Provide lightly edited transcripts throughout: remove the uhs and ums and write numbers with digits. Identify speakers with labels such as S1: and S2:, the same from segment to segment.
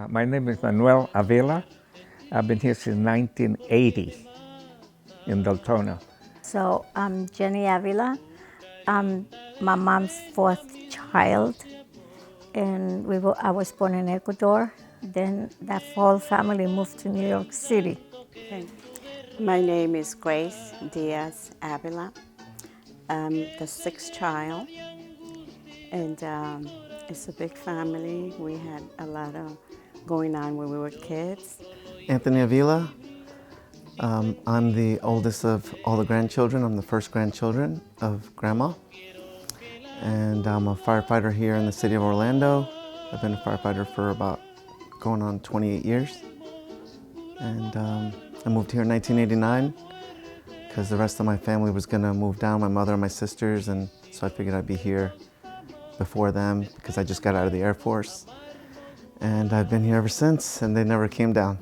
S1: My name is Manuel Avila. I've been here since 1980 in Deltona.
S2: So I'm Jenny Avila. I'm my mom's fourth child, and I was born in Ecuador. Then that whole family moved to New York City.
S3: Okay. My name is Grace Diaz Avila. I'm the sixth child, and it's a big family. We had a lot of going on when we were kids.
S4: Anthony Avila. I'm the oldest of all the grandchildren. I'm the first grandchildren of Grandma. And I'm a firefighter here in the city of Orlando. I've been a firefighter for about going on 28 years. And I moved here in 1989 because the rest of my family was gonna move down, my mother and my sisters, and so I figured I'd be here before them because I just got out of the Air Force. And I've been here ever since, and they never came down.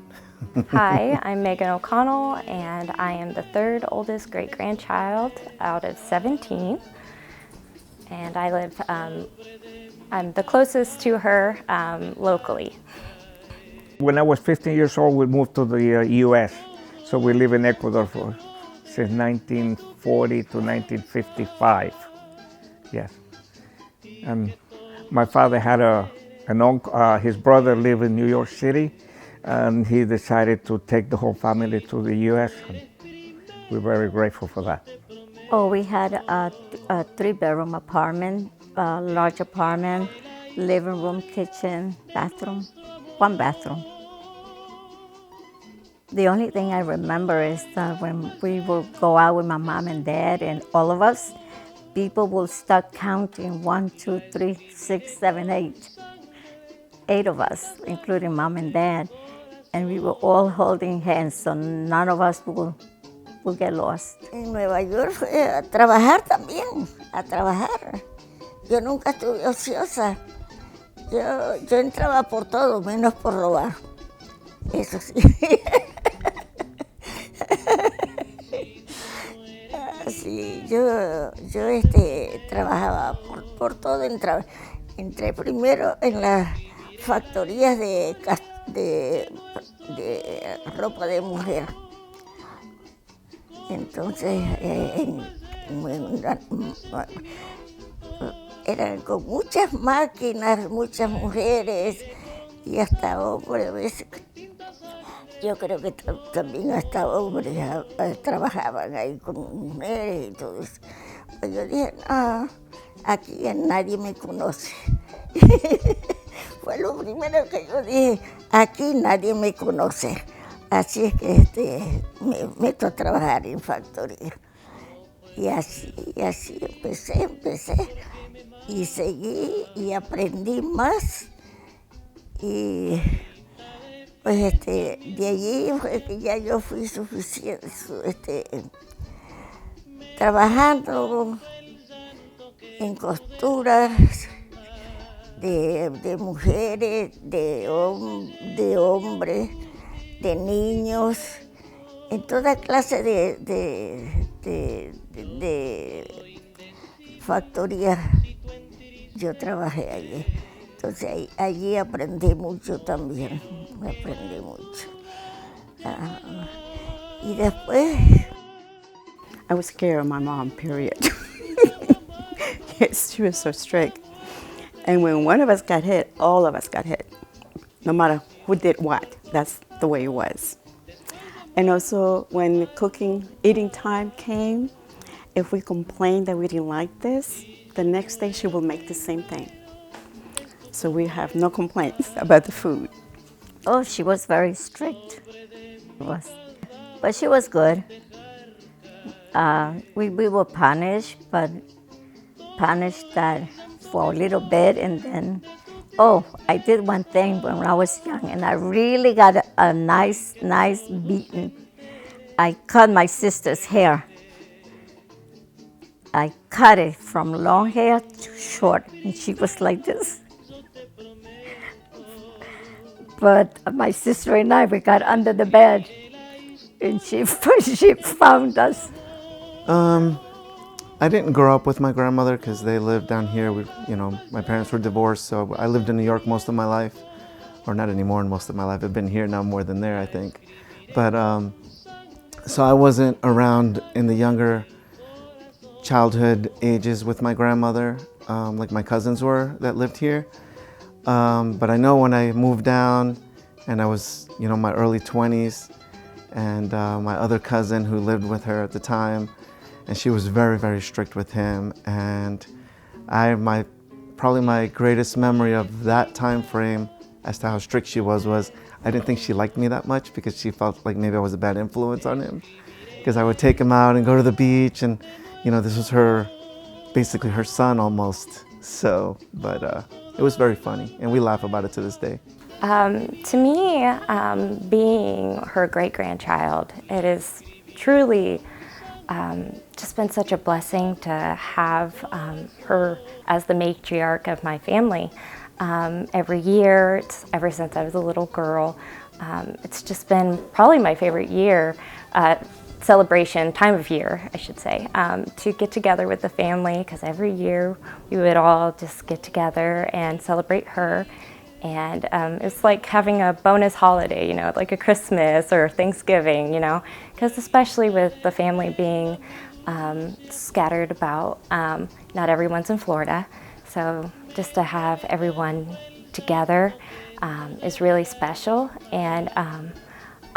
S5: Hi, I'm Megan O'Connell, and I am the third oldest great-grandchild out of 17. And I live, I'm the closest to her locally.
S1: When I was 15 years old, we moved to the U.S. So we live in Ecuador since 1940 to 1955. Yes. And my father had an uncle, his brother lived in New York City, and he decided to take the whole family to the U.S. And we're very grateful for that.
S2: Oh, we had a three-bedroom apartment, a large apartment, living room, kitchen, bathroom, one bathroom. The only thing I remember is that when we would go out with my mom and dad and all of us, people will start counting 1, 2, 3, 6, 7, 8. 8 of us, including mom and dad, and we were all holding hands, so none of us will get lost.
S6: En Nueva York fue a trabajar también, a trabajar. Yo nunca estuve ociosa. Yo entraba por todo, menos por robar. Eso sí. Sí, yo trabajaba por todo. Entré primero en las factorías de ropa de mujer. Entonces, eran con muchas máquinas, muchas mujeres y hasta hombres a veces. Yo creo que también hasta hombres trabajaban ahí con mujeres y todo eso. Pues yo dije, no, aquí nadie me conoce. Fue lo primero que yo dije, aquí nadie me conoce. Así es que me meto a trabajar en factoría. Y así empecé. Y seguí y aprendí más. Y pues de allí fue que ya yo fui suficiente, trabajando en costuras de mujeres, de hombres, de niños, en toda clase de factorías. Yo trabajé allí. Entonces allí aprendí mucho también, aprendí mucho. Y después...
S3: I was scared of my mom, period. Yes, she was so strict. And when one of us got hit, all of us got hit. No matter who did what, that's the way it was. And also when eating time came, if we complained that we didn't like this, the next day she will make the same thing. So we have no complaints about the food.
S2: Oh, she was very strict. But she was good. We were punished, but punished that for a little bit, and then, I did one thing when I was young, and I really got a nice beating. I cut my sister's hair. I cut it from long hair to short, and she was like this. But my sister and I, we got under the bed, and she found us.
S4: I didn't grow up with my grandmother because they lived down here. My parents were divorced, so I lived in New York most of my life, or not anymore. In most of my life, I've been here now more than there, I think. But so I wasn't around in the younger childhood ages with my grandmother, like my cousins were that lived here. But I know when I moved down and I was, my early 20s, and my other cousin who lived with her at the time, and she was very, very strict with him. And probably my greatest memory of that time frame as to how strict she was I didn't think she liked me that much because she felt like maybe I was a bad influence on him. Because I would take him out and go to the beach, and this was basically her son almost. So, but it was very funny, and we laugh about it to this day.
S5: To me, being her great-grandchild, it is truly just been such a blessing to have her as the matriarch of my family. Every year, ever since I was a little girl, it's just been probably my favorite celebration time of year, I should say, to get together with the family, because every year we would all just get together and celebrate her. And it's like having a bonus holiday, like a Christmas or Thanksgiving, because especially with the family being scattered about, not everyone's in Florida. So just to have everyone together is really special. And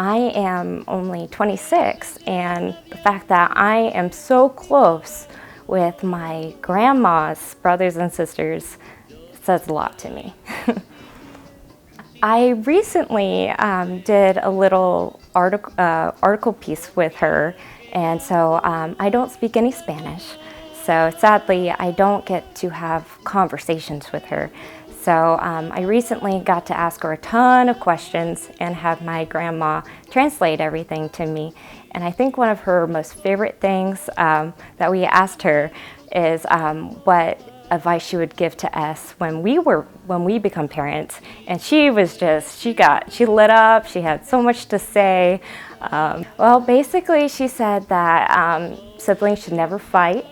S5: I am only 26, and the fact that I am so close with my grandma's brothers and sisters says a lot to me. I recently did a little article piece with her, and so I don't speak any Spanish. So sadly, I don't get to have conversations with her. So I recently got to ask her a ton of questions and have my grandma translate everything to me. And I think one of her most favorite things that we asked her is what advice she would give to us when we become parents. And she lit up, she had so much to say. Well, basically she said that siblings should never fight,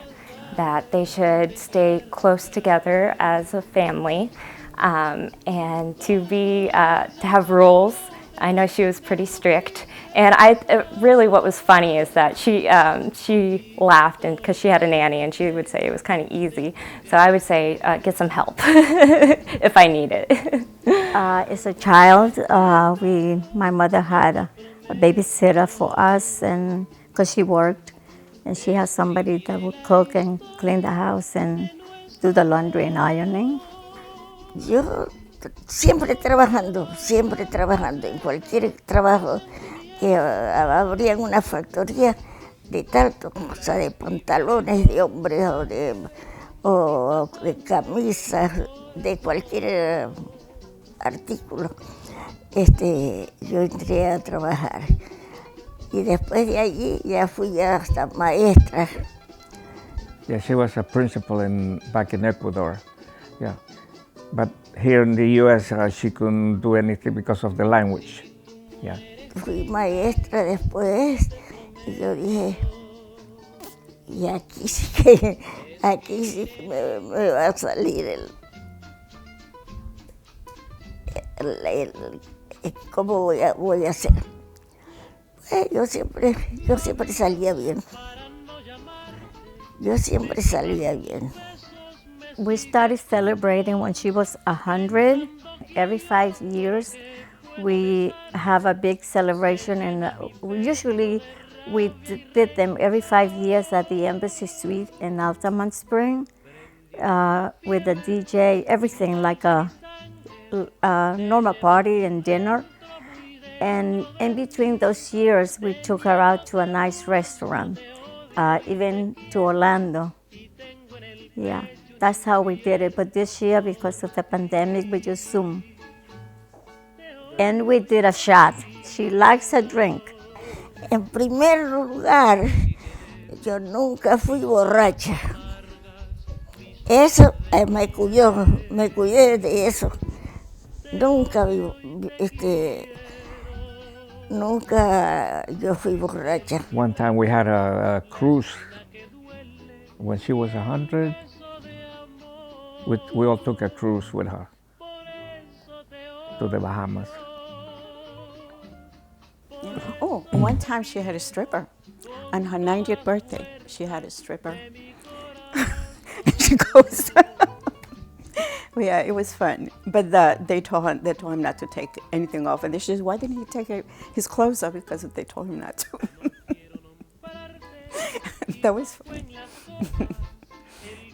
S5: that they should stay close together as a family, and to have rules. I know she was pretty strict, and really what was funny is that she laughed, and because she had a nanny, and she would say it was kind of easy. So I would say get some help if I need it.
S2: As a child, my mother had a babysitter for us, and because she worked, and she had somebody that would cook and clean the house and do the laundry and ironing.
S6: Yo siempre trabajando, en cualquier trabajo que habría en una factoría de tal cosa, de pantalones de hombres o de camisas, de cualquier artículo. Yo entré a trabajar y después de allí ya fui hasta maestra.
S1: Yeah, she was a principal back in Ecuador. Yeah, but here in the U.S. She couldn't do anything because of the language. Yeah.
S6: Fui maestra después y yo dije, y aquí sí que me va a salir ¿cómo voy a hacer? Pues yo siempre salía bien.
S2: We started celebrating when she was 100. Every 5 years, we have a big celebration, and usually we did them every 5 years at the Embassy Suite in Altamont Spring with the DJ, everything like a normal party and dinner. And in between those years, we took her out to a nice restaurant, even to Orlando. Yeah, that's how we did it. But this year, because of the pandemic, we just Zoom. And we did a shot. She likes a drink.
S6: En primer lugar, yo nunca fui borracha. Eso me cuidé de eso. Nunca, nunca yo fui borracha.
S1: One time we had a cruise when she was 100. We all took a cruise with her to the Bahamas.
S3: Yeah. Oh, one time she had a stripper. On her 90th birthday, she had a stripper. And she goes, well, yeah, it was fun. But they told him not to take anything off. And she says, why didn't he take his clothes off? Because they told him not to. That was funny.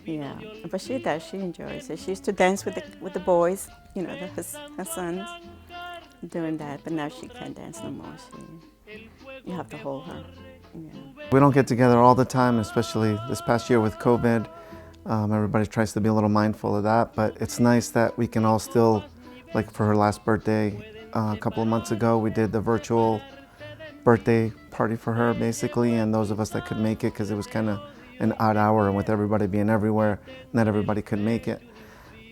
S3: Yeah, but she does. She enjoys it. She used to dance with the boys, you know, her sons, doing that. But now she can't dance no more. You have to hold her. Yeah.
S4: We don't get together all the time, especially this past year with COVID. Everybody tries to be a little mindful of that, but it's nice that we can all still, like for her last birthday, a couple of months ago, we did the virtual birthday party for her, basically, and those of us that could make it, because it was kind of an odd hour, and with everybody being everywhere, not everybody could make it.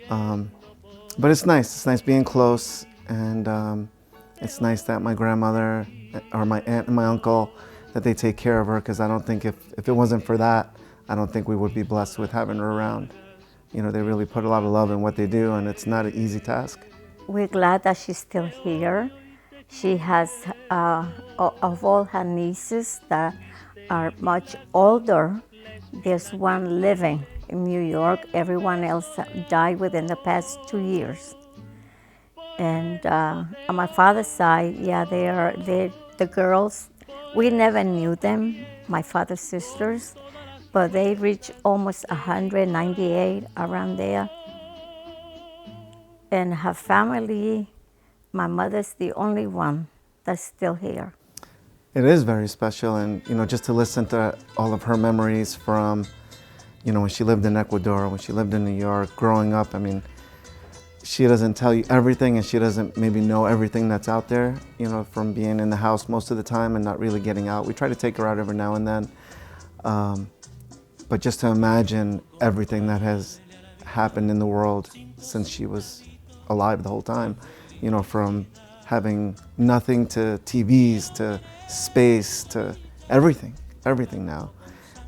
S4: But it's nice being close, and it's nice that my grandmother, or my aunt and my uncle, that they take care of her, because I don't think if it wasn't for that, I don't think we would be blessed with having her around. You know, they really put a lot of love in what they do, and it's not an easy task.
S2: We're glad that she's still here. She has, of all her nieces that are much older, there's one living in New York. Everyone else died within the past 2 years. And on my father's side, yeah, they're the girls. We never knew them, my father's sisters, but they reached almost 198, around there. And her family, my mother's the only one that's still here.
S4: It is very special, and you know, just to listen to all of her memories from, you know, when she lived in Ecuador, when she lived in New York, growing up. I mean, she doesn't tell you everything, and she doesn't maybe know everything that's out there, you know, from being in the house most of the time and not really getting out. We try to take her out every now and then, but just to imagine everything that has happened in the world since she was alive the whole time, you know, from having nothing to TVs to space to everything now.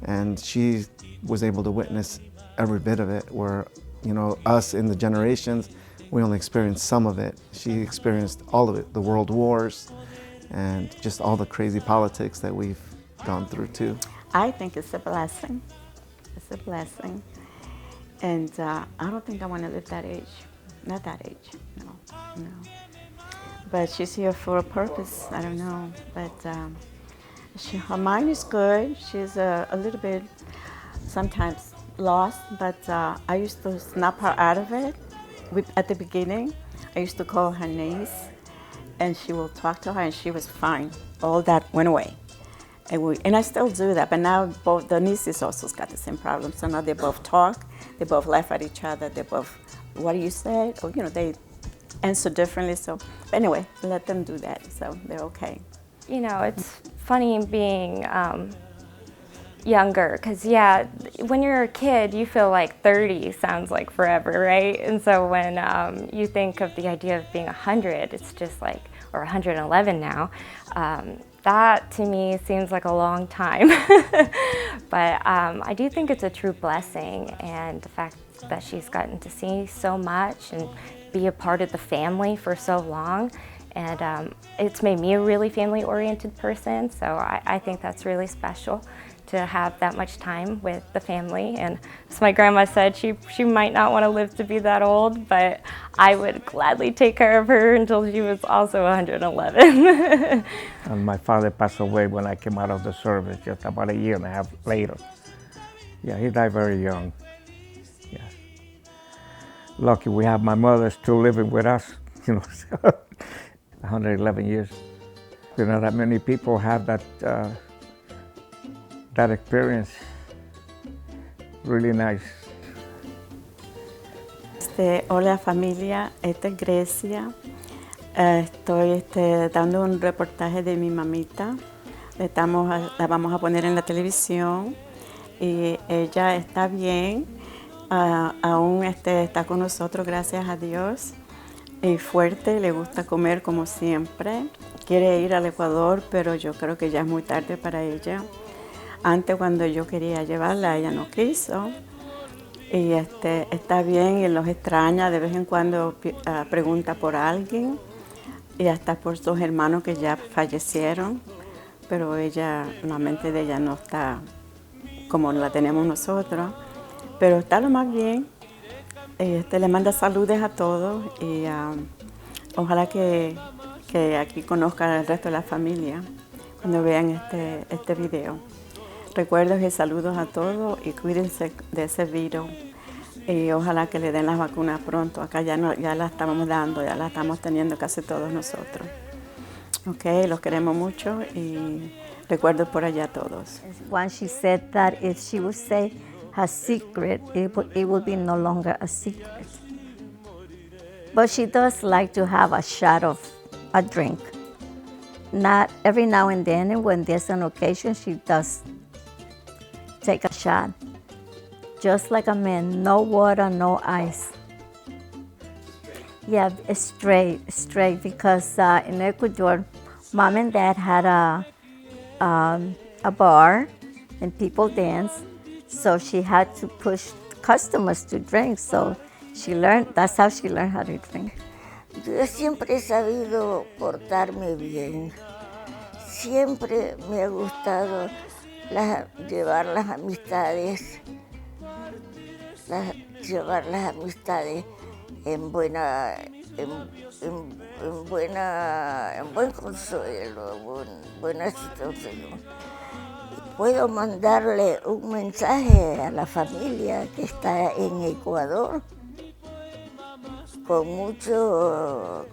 S4: And she was able to witness every bit of it, where, you know, us in the generations, we only experienced some of it. She experienced all of it, the world wars and just all the crazy politics that we've gone through too.
S3: I think it's a blessing. It's a blessing. And I don't think I want to live that age. Not that age, no. But she's here for a purpose, I don't know. But her mind is good. She's a little bit sometimes lost, but I used to snap her out of it. At the beginning, I used to call her niece, and she will talk to her, and she was fine. All that went away. And I still do that, but now both the nieces also got the same problem. So now they both talk, they both laugh at each other, they both, what do you say? Or, you know, they answer differently. So anyway, let them do that, so they're okay.
S5: You know, it's funny being younger, because yeah, when you're a kid, you feel like 30 sounds like forever, right? And so when you think of the idea of being 100, it's just like, or 111 now, that to me seems like a long time. But I do think it's a true blessing, and the fact that she's gotten to see so much and be a part of the family for so long. And it's made me a really family-oriented person, so I think that's really special to have that much time with the family. And as my grandma said, she might not want to live to be that old, but I would gladly take care of her until she was also 111.
S1: And my father passed away when I came out of the service, just about a year and a half later. Yeah, he died very young. Yeah. Lucky we have my mother still living with us, you know, 111 years. You know, that many people have that experience. Really nice.
S3: Hola familia, esta es Grecia. Estoy dando un reportaje de mi mamita. La vamos a poner en la televisión y ella está bien. Aún está con nosotros, gracias a Dios. y fuerte, le gusta comer como siempre. Quiere ir al Ecuador, pero yo creo que ya es muy tarde para ella. Antes, cuando yo quería llevarla, ella no quiso. Y está bien y los extraña, de vez en cuando pregunta por alguien y hasta por sus hermanos que ya fallecieron, pero ella, la mente de ella no está como la tenemos nosotros, pero está lo más bien. Le manda saludos a todos y ojalá que aquí conozcan al resto de la familia cuando vean este video. Recuerdos y saludos a todos y cuídense de ese virus y ojalá que le den las vacunas pronto. Acá ya la estamos dando, ya la estamos teniendo casi todos nosotros. Ok, los queremos mucho y recuerdos por allá a todos.
S2: Once she said that if she would say her secret, it would be no longer a secret. But she does like to have a shot of a drink. Not every now and then, and when there's an occasion, she does take a shot. Just like a man, no water, no ice. Yeah, straight, because in Ecuador, Mom and Dad had a bar and people dance, so she had to push customers to drink, so that's how she learned how to drink.
S6: Yo siempre he sabido portarme bien. Siempre me ha gustado llevar las amistades en buen consuelo, buena situación. Puedo mandarle un mensaje a la familia que está en Ecuador con muchas.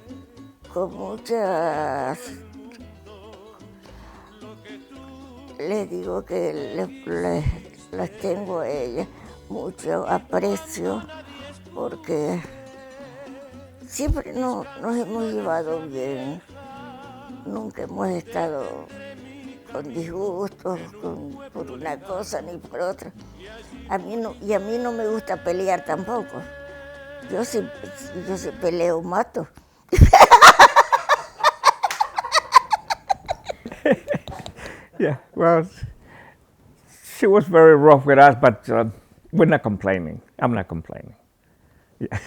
S6: Les digo que les tengo a ella mucho aprecio porque siempre nos hemos llevado bien, nunca hemos estado con disgustos por una cosa ni por otra. A mí no me gusta pelear tampoco. Yo si peleo mato.
S1: Yeah, well, she was very rough with us, but we're not complaining. I'm not complaining. Yeah.